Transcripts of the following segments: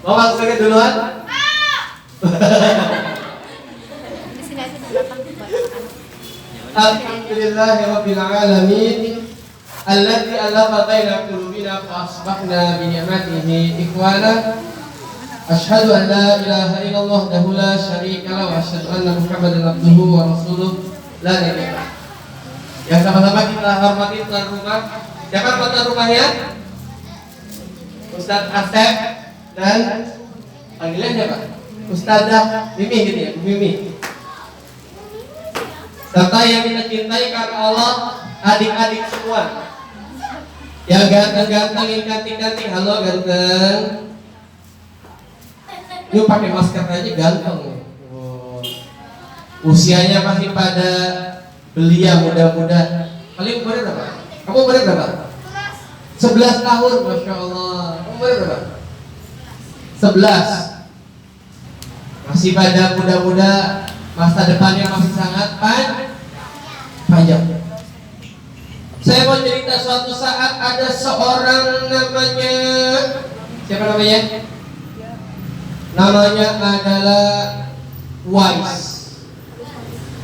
Mau masuk ke duluan? Di sini aja di belakang buat anak. Alhamdulillahirabbil alamin. Alladzi alafa baina qulubina fa asbahna bi ni'matihi ikhwana. Asyhadu an la ilaha illallah wahdahu la syarika lahu wa asyhadu anna Muhammadan abduhu wa rasuluh la nabiyya. Yang sama-sama kita hormati tuan rumah. Siapa tuan rumahnya? Ustadz Asep dan panggilannya Pak Ustadzah Mimi gitu ya, Mimi. Serta yang kita cintai karena Allah, adik-adik semua. Yang ganteng-ganteng, yang cantik-cantik, halo ganteng. Yuk pakai masker aja ganteng. Oh. Usianya masih pada belia muda-muda. Paling umurnya berapa? Kamu umurnya berapa? 11 tahun, Masya Allah. Kamu umurnya berapa? 11. Masih pada muda-muda, masa depannya masih sangat panjang. Saya mau cerita suatu saat ada seorang namanya, siapa namanya? Namanya adalah Uwais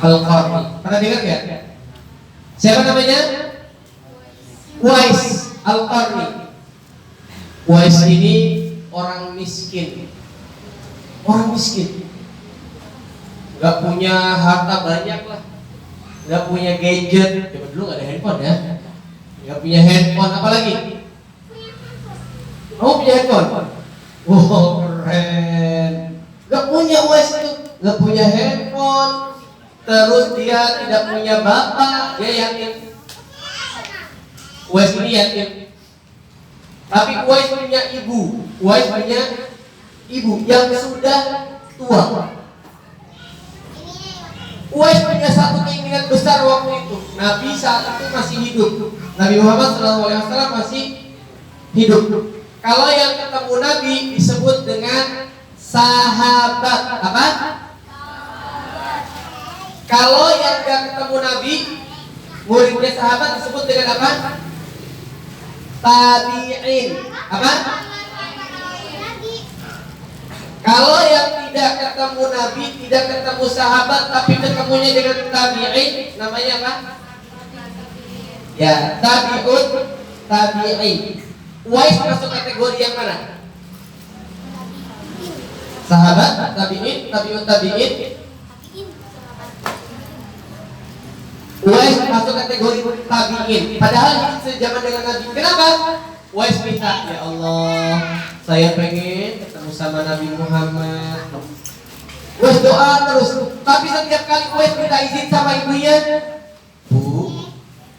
Al-Qarni. Pernah dengar ya? Siapa namanya? Uwais Al-Qarni. Uwais ini orang miskin. Orang miskin. Gak punya harta banyak lah. Gak punya gadget. Coba dulu gak ada handphone ya. Gak punya handphone, apalagi? Kamu punya handphone? Wow, keren. Gak punya Uwais itu. Gak punya handphone. Terus dia tidak punya bapak. Dia yatim. Uwais ini yatim. Tapi Uwais punya ibu. Uwais punya ibu yang sudah tua. Uwais punya satu keinginan besar waktu itu. Nabi saat itu masih hidup. Nabi Muhammad SAW masih hidup. Kalau yang ketemu Nabi disebut dengan sahabat. Apa? Kalau yang gak ketemu Nabi, muridnya sahabat disebut dengan apa? Tabi'in. Apa? Kalau yang tidak ketemu Nabi, tidak ketemu sahabat, tapi ketemunya dengan tabi'in, namanya apa? Ya, tabi'un, tabi'in. Uwais masuk kategori yang mana? Sahabat, tabi'in, tabi'un, tabi'in. Uwais masuk kategori tabi'in. Padahal hidup sejaman dengan Nabi. Kenapa? Uwais minta, ya Allah, saya pengen ketemu sama Nabi Muhammad. Uwais doa terus. Tapi setiap kali Uwais minta izin sama ibunya, Bu,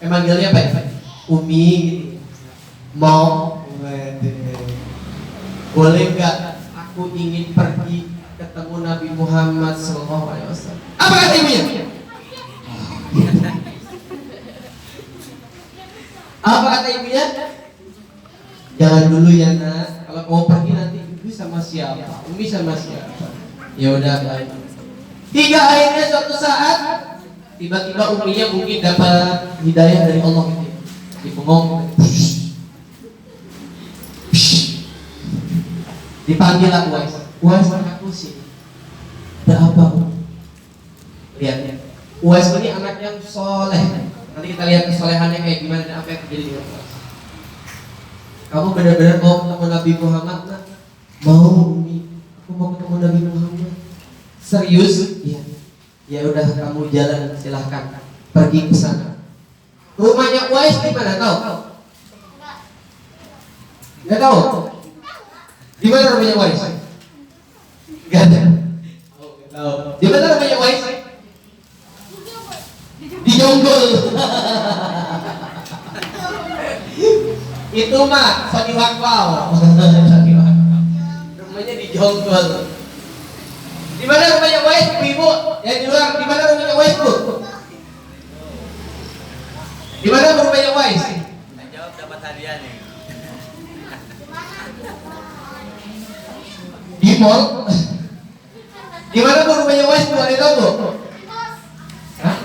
manggilnya apa ya? Umi gitu. Mau? Boleh nggak? Aku ingin pergi ketemu Nabi Muhammad SAW. Apa kata ibunya? Apa kata ibunya? Jangan dulu ya nak. Kalau mau pergi nanti ibu sama siapa? Umi sama siapa? Ya udah baik. Hingga akhirnya suatu saat tiba-tiba uminya mungkin dapat hidayah dari Allah gitu. Dipengong. Dipanggil lah Uwais. Uwais aku sih. Ada apa? Lihat. Uwais ini anak yang soleh. Nanti kita lihat kesolehannya kayak gimana dan apa yang terjadi dengan Uwais. Kamu benar-benar mau ketemu Nabi Muhammad? Nak? Mau Umi? Aku mau ketemu Nabi Muhammad. Serius? Iya. Ya udah kamu jalan, silahkan pergi ke sana. Rumahnya Uwais di mana tahu? Nggak tahu. Di mana rumahnya Uwais? Nggak ada. Di mana rumahnya Uwais? Di Jonggol. Itu mah Sodi Wakwau. Rumahnya di Jonggol. Di mana rumahnya Uwais, ibu? Yang di luar, di mana rumahnya Uwais, Bu? Di mana rumahnya Uwais? Saya jawab dapat hadiah nih. Di mall. Di mana rumahnya Uwais, Bu? Ada tahu, Bu? Hah?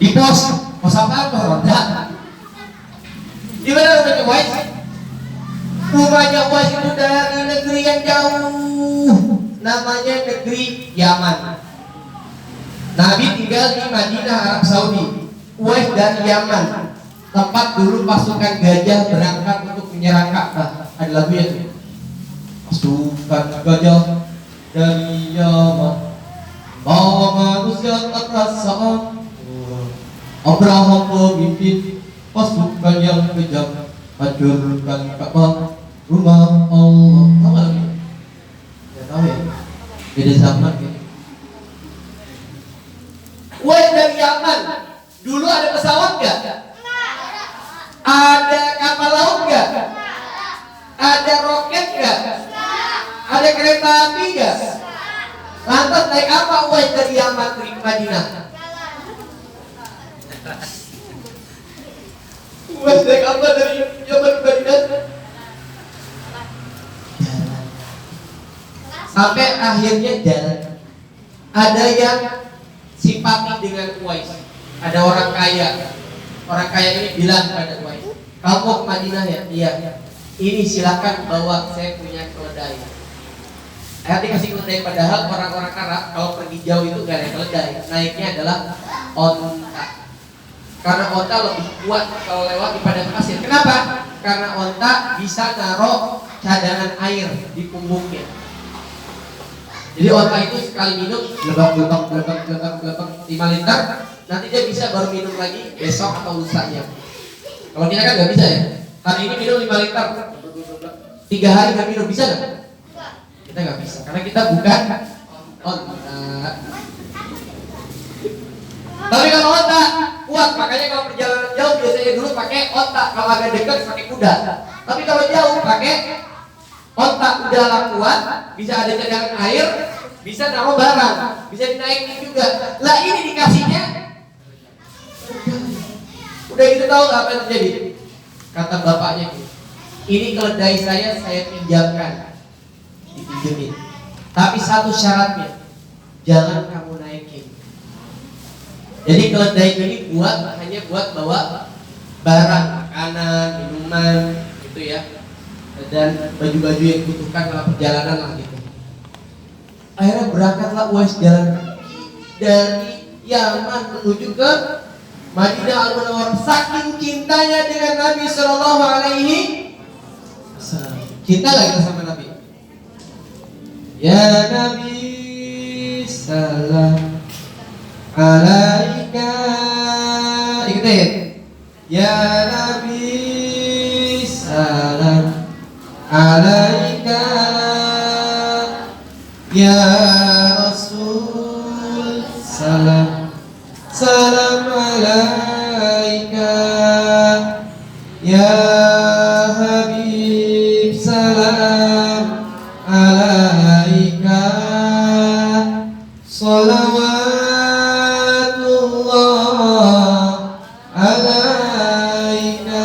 Di pos. Pos apa? Pos Ronda. Di mana rumahnya Uwais? Rumahnya Uwais itu dari negeri yang jauh, namanya negeri Yaman. Nabi tinggal di Madinah, Arab Saudi. Uwais dari Yaman, tempat dulu pasukan gajah berangkat untuk menyerang Ka'bah. Ada lagunya tuh. Pasukan gajah dari Yaman bawa manusia tak perasaan. Abraham pemimpin pasukan yang kejam, hancurkan Ka'bah, rumah Allah. Tahu nggak lagi? Ya tahu ya. Beda zaman gitu. Uwais dari Yaman. Dulu ada pesawat nggak? Ada kapal laut nggak? Ada roket nggak? Ada kereta api nggak? Lantas naik apa Uwais dari Yaman pergi ke Madinah? Uwais naik apa dari Yaman ke Madinah? Sampai akhirnya jalan. Ada yang simpati dengan Uwais. Ada orang kaya. Orang kaya ini bilang kepada Uwais, "Kamu ke Madinah ya?" "Iya." "Ini silakan bawa, saya punya keledai." Dikasih keledai, padahal orang-orang Arab kalau pergi jauh itu gak ada keledai. Naiknya adalah onta. Karena onta lebih kuat kalau lewat di padang pasir. Kenapa? Karena onta bisa naruh cadangan air di punggungnya. Jadi onta itu sekali minum gelebak 5 liter, nanti dia bisa baru minum lagi besok atau lusanya. Kalau kita kan nggak bisa ya. Hari ini minum 5 liter, 3 hari nggak minum, bisa nggak? Kita nggak bisa, karena kita bukan onta. Tapi kalau onta kuat, makanya kalau perjalanan jauh biasanya dulu pakai onta, kalau agak dekat pakai kuda. Tapi kalau jauh pakai onta, udahlah kuat, bisa ada cadangan air, bisa naruh barang, bisa dinaikin juga. Lah ini dikasihnya, udah gitu tahu nggak apa yang terjadi? Kata bapaknya gitu, "Ini keledai saya pinjamkan, dipinjemin. Tapi satu syaratnya, jangan kamu naikin." Jadi keledai ini hanya buat bawa barang, makanan, minuman, gitu ya, dan baju-baju yang dibutuhkan dalam perjalanan lah gitu. Akhirnya berangkatlah Uwais jalan dari Yaman menuju ke Madinah Al-Munawwarah. Saking cintanya dengan Nabi Sallallahu Alaihi Wasallam. Cinta lagi kita sama Nabi. Ya Nabi salam alaika. Ikutin. Ya Nabi salam alaika. Ya Rasul salam salam alaika. Ya Habib salam alaika. Salawatullah alaika.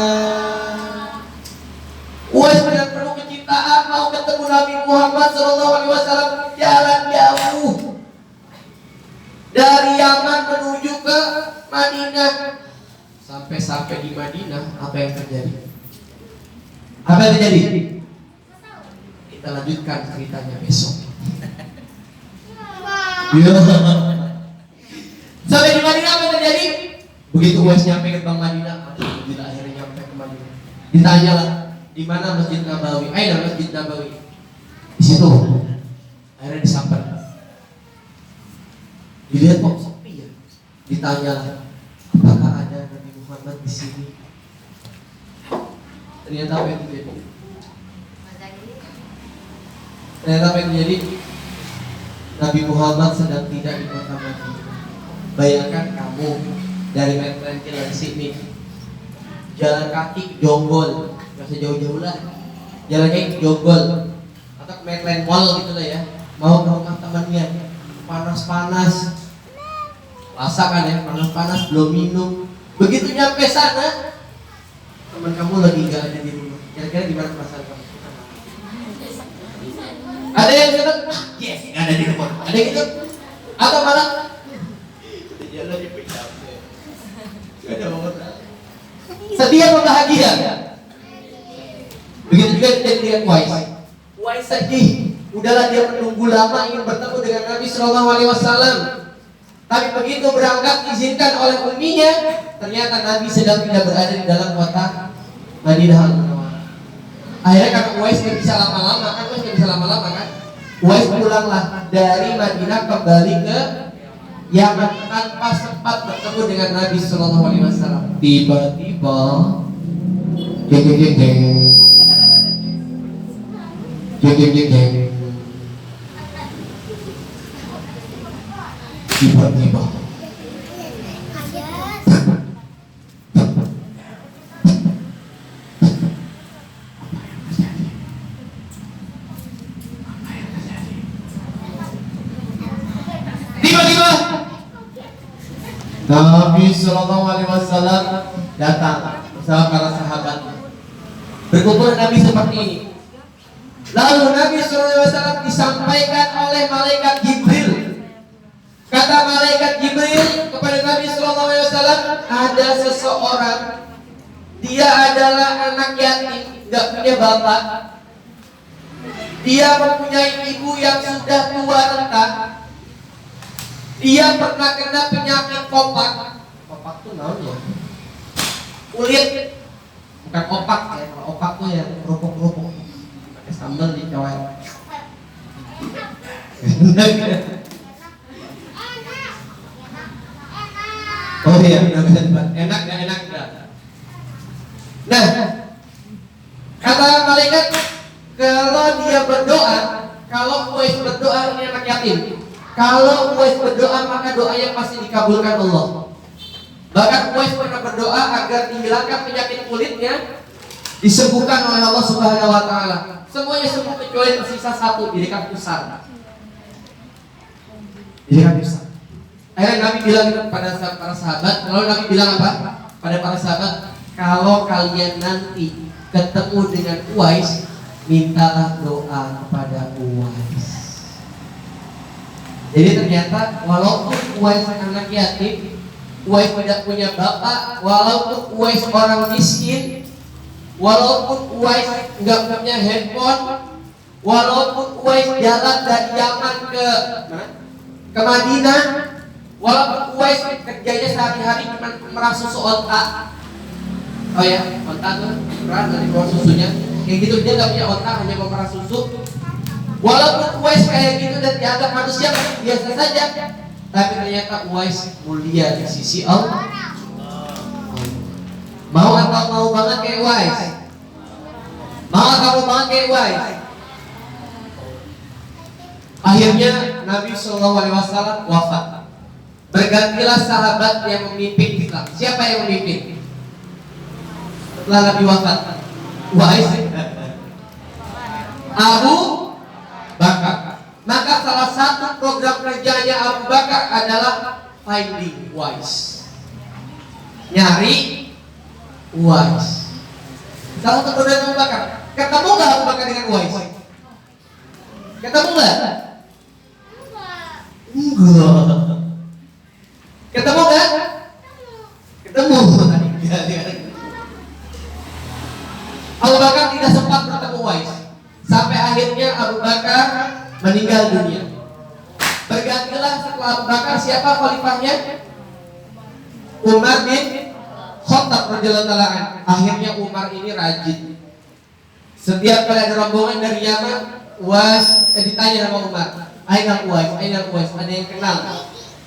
Uwais dengan penuh kecintaan mau ketemu Nabi Muhammad SAW. Jalan jauh dari Yaman menuju ke Madinah. Sampai di Madinah, apa yang terjadi? Apa yang terjadi? Kita lanjutkan ceritanya besok. Ya. Sampai di Madinah apa yang terjadi? Begitu Uwais nyampe ke Bang Madinah, alhamdulillah akhirnya nyampe ke Madinah. Ditanyalah, di mana Masjid Nabawi? Ayo Masjid Nabawi. Di situ. Akhirnya disamper. Dilihat kok sepi ya. Ditanya, apakah ada Nabi Muhammad di sini? Ternyata apa yang terjadi? Nabi Muhammad sedang tidak di kota Madinah. Bayangkan kamu dari Metren ke sini, jalan kaki jonggol, nggak usah jauh-jauh lah. Jalannya jonggol atau ke Metren Mall gitu lah ya. Mau ke rumah temannya, panas-panas, puasa kan ya, panas-panas belum minum. Begitu nyampe sana, teman kamu lagi nggak ada di rumah. Kira-kira gimana perasaan kamu? Ada yang bilang, yes, nggak ada di rumah. Ada yang gitu, atau malah jalan di pinggir, nggak ada orang. Sedih atau bahagia? Begitu juga jadi dengan Uwais? Uwais sedih. Udahlah dia menunggu lama ingin bertemu dengan Nabi Shallallahu Alaihi Wasallam. Tapi begitu berangkat diizinkan oleh umminya, ternyata Nabi sedang tidak berada di dalam kota Madinah Al-Munawwarah. Akhirnya karena Uwais nggak bisa lama-lama kan, Uwais pulanglah dari Madinah kembali ke Yaman tanpa sempat bertemu dengan Nabi Shallallahu Alaihi Wasallam. Tiba-tiba, tiba-tiba Nabi Shallallahu Alaihi Wasallam datang bersama para sahabatnya. Berkumpul Nabi seperti ini. Lalu Nabi Shallallahu Alaihi Wasallam disampaikan oleh malaikat Jibril. Kata malaikat Jibril kepada Nabi Shallallahu Alaihi Wasallam, ada seseorang, dia adalah anak yatim, tidak punya bapak. Dia mempunyai ibu yang sudah tua renta. Dia pernah kena penyakit kopak. Kopak tuh namanya kulit, bukan opak ya. Kalau opak tuh yang kerupuk-kerupuk pakai sambal dicoet. Oh iya, enak nggak enak nggak? Nah, kata malaikat, kalau dia berdoa, kalau Uwais berdoa, ini anak yatim. Kalau Uwais berdoa, maka doanya pasti dikabulkan Allah. Bahkan Uwais pernah berdoa agar dihilangkan penyakit kulitnya, disembuhkan oleh Allah Subhanahu Wa Taala. Semuanya sembuh kecuali tersisa satu, di dekat pusar. Di dekat pusar. Akhirnya Nabi bilang kepada para sahabat, lalu Nabi bilang apa? Pada para sahabat, kalau kalian nanti ketemu dengan Uwais, mintalah doa kepada Uwais. Jadi ternyata walaupun Uwais anak yatim, Uwais tidak punya bapak, walaupun Uwais orang miskin, walaupun Uwais nggak punya handphone, walaupun Uwais jalan dari Yaman ke Madinah, walaupun Uwais kerjanya sehari-hari cuma merah susu onta. Oh ya, onta tuh merah dari bawah susunya. Kayak gitu, dia nggak punya onta, hanya mau merah susu. Walaupun Uwais kayak gitu dan dianggap manusia biasa saja, tapi ternyata Uwais mulia di sisi Allah. Mau atau mau banget kayak Uwais? Mau atau mau banget kayak Uwais? Akhirnya Nabi Shallallahu Alaihi Wasallam wafat. Bergantilah sahabat yang memimpin Islam. Siapa yang memimpin? Setelah Nabi wafat, Uwais, Abu Bakar. Maka salah satu program kerjanya Abu Bakar adalah finding Uwais, nyari Uwais. Salah satu program Abu Bakar. Ketemu nggak Abu Bakar dengan Uwais? Ketemu nggak? Enggak. Ketemu nggak? Ketemu. Abu Bakar tidak sempat bertemu Uwais. Sampai akhirnya Abu Bakar meninggal dunia. Bergantilah setelah Abu Bakar siapa khalifahnya? Umar bin Khattab radhiyallahu taala. Akhirnya Umar ini rajin. Setiap kali ada rombongan dari Yaman, Uwais ditanya sama Umar, "Aina Uwais? Aina Uwais? Ada yang kenal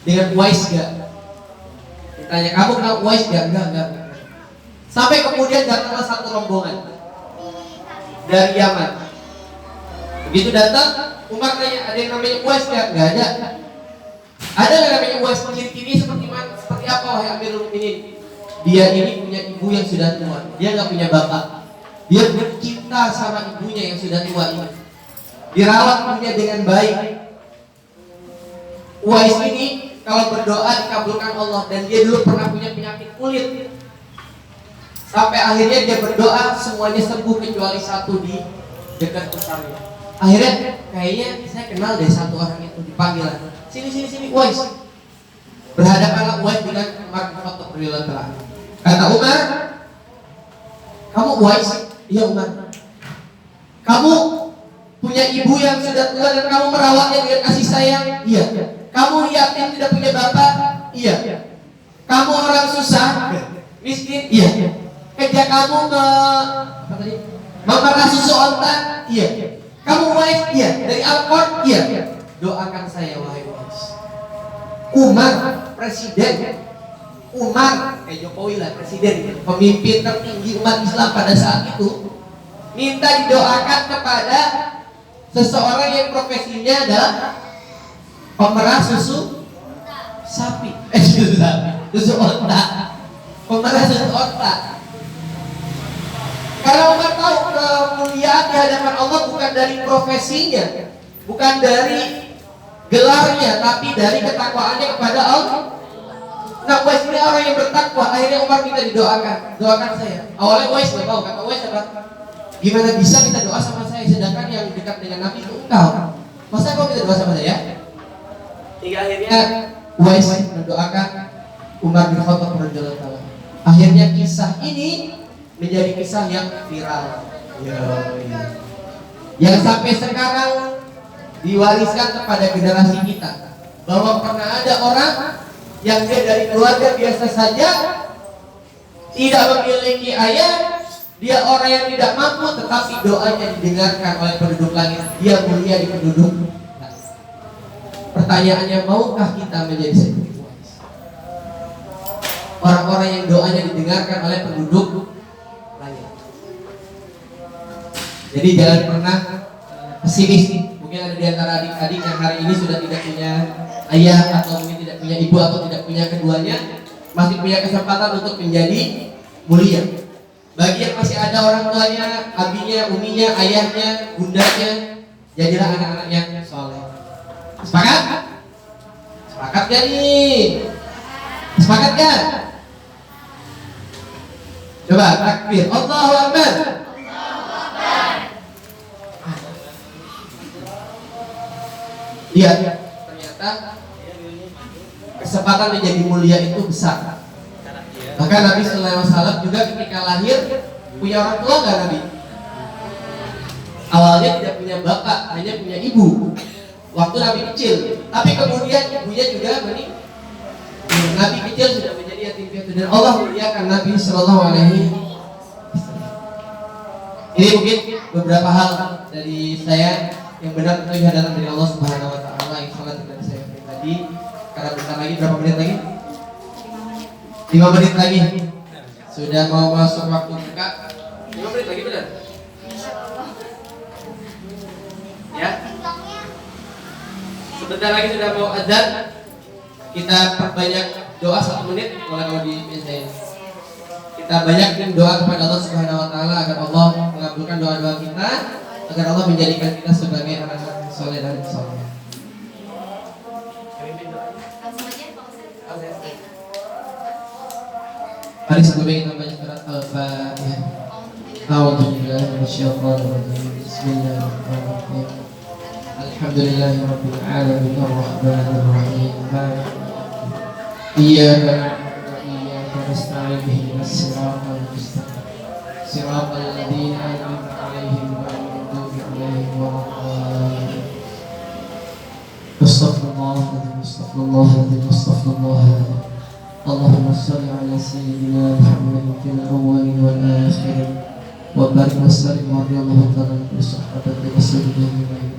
dengan Uwais enggak?" Ditanya, "Kamu kenal Uwais enggak?" Enggak. Sampai kemudian datanglah satu rombongan dari Yaman. Begitu datang, Umar tanya, "Ada yang namanya Uwais enggak?" Enggak ada. Ada yang namanya Uwais? Ciri-ciri seperti mana? Seperti apa wahai Amirul Mukminin? Dia ini punya ibu yang sudah tua. Dia enggak punya bapak. Dia bercinta sama ibunya yang sudah tua ini. Dirawat ibunya dengan baik. Uwais ini kalau berdoa dikabulkan Allah, dan dia dulu pernah punya penyakit kulit. Sampai akhirnya dia berdoa semuanya sembuh kecuali satu di dekat pusarnya. Akhirnya kayaknya saya kenal deh satu orang itu, dipanggil. Sini Uwais. Berhadapanlah Uwais dengan Umar bin Khattab radhiyallahu taala. Kata Umar, "Kamu Uwais?" "Iya Umar." Kamu punya ibu yang sudah tua dan kamu merawatnya dengan kasih sayang? Iya. Kamu yatim tidak punya bapak? Iya. Kamu orang susah, miskin? Iya. Kerja kamu memerah susu onta? Iya. Kamu wife? Iya. Dari Alkor? Iya. Doakan saya wahai Wais. Umar, presiden. Umar, Jokowi lah presiden, pemimpin tertinggi umat Islam pada saat itu, minta didoakan kepada seseorang yang profesinya adalah pemerah susu sapi, susu onta, pemerah susu onta. Karena Umar tahu kemuliaan di hadapan Allah bukan dari profesinya, bukan dari gelarnya, tapi dari ketakwaannya kepada Allah. Nah, Wais ini orang yang bertakwa. Akhirnya Umar minta didoakan, doakan saya. Awalnya Wais nggak tahu, kata Wais apa? Gimana bisa minta doa sama saya, sedangkan yang dekat dengan Nabi itu engkau? Masa kau minta doa sama saya? Hingga akhirnya Wais mendoakan Umar bin Khattab radhiyallahu anhu. Akhirnya kisah ini menjadi kisah yang viral, yang sampai sekarang diwariskan kepada generasi kita, bahwa pernah ada orang yang dia dari keluarga biasa saja, tidak memiliki ayah, dia orang yang tidak mampu, tetapi doanya didengarkan oleh penduduk langit, dia mulia di penduduk langit. Pertanyaannya, maukah kita menjadi seperti Wais? Orang-orang yang doanya didengarkan oleh penduduk langit. Jadi jangan pernah pesimis. Mungkin ada di antara adik-adik yang hari ini sudah tidak punya ayah, atau mungkin tidak punya ibu, atau tidak punya keduanya, masih punya kesempatan untuk menjadi mulia. Bagi yang masih ada orang tuanya, abinya, uminya, ayahnya, bundanya, jadilah anak-anak yang soleh. Sepakat? Sepakat gak nih? Sepakat gak? Coba takbir, Allahu Akbar. Lihat, ternyata kesempatan menjadi mulia itu besar. Maka Nabi Sallallahu Alaihi Wasallam juga ketika lahir punya orang tua nggak Nabi? Awalnya tidak punya bapak, hanya punya ibu. Waktu Nabi kecil, tapi kemudian ibunya juga meninggal. Nabi kecil sudah menjadi yatim piatu dan Allah muliakan Nabi Sallallahu Alaihi Wasallam. Ini mungkin beberapa hal dari saya yang benar tentunya datang dari Allah Subhanahu Wa Taala, yang salah dari saya tadi. Karena bentar lagi, berapa menit lagi? 5 menit lagi. Sudah mau masuk waktu buka. 5 menit lagi benar? Ya. Sebentar lagi sudah mau azan. Kita perbanyak doa 1 menit. Kalau di saya. Kita banyakin doa kepada Allah Subhanahu Wa Taala agar Allah mengabulkan doa-doa kita, agar Allah menjadikan kita sebagai anak-anak soleh dan soleh. Mari sebelumnya kita baca surat Al-Fatihah. A'udzubillahi minasyaitonir rajim. Bismillahirrahmanirrahim. Alhamdulillahirabbil alamin arrahmanir rahim. Iyyaka na'budu wa iyyaka nasta'in ihdinas siratal mustaqim. Siratal ladzina an'amta 'alaihim ghairil maghdubi 'alaihim waladdallin. Astaghfirullah. اللهم صل على سيدنا محمد في الأول والآخر وبارك وسلم ورضي الله تعالى عن صحابة رسول الله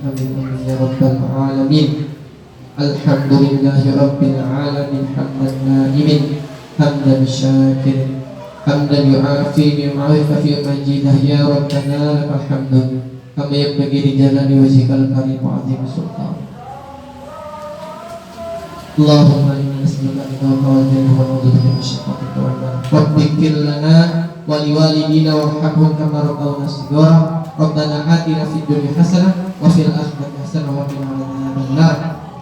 آمين يا رب العالمين. الحمد لله رب العالمين حمدا نائم حمدا شاكر حمدا يعافي بمعرفة في مجيده يا ربنا لك الحمد كما ينبغي لجلال وجهك الكريم وعظيم سلطانك. اللهم إنا نسألك رضاك والجنة ونعوذ بك من شقاوتك والنار. رب اغفر لنا ولوالدينا وارحمهم كما ربونا صغارا. ربنا آتنا في الدنيا حسنة وفي الآخرة حسنة وقنا عذاب النار.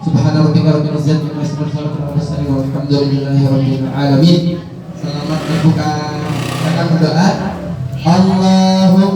سبحان ربك رب العزة عما يصفون وسلام على المرسلين والحمد لله رب العالمين. Selamat berbuka. Akan berdoa. Allah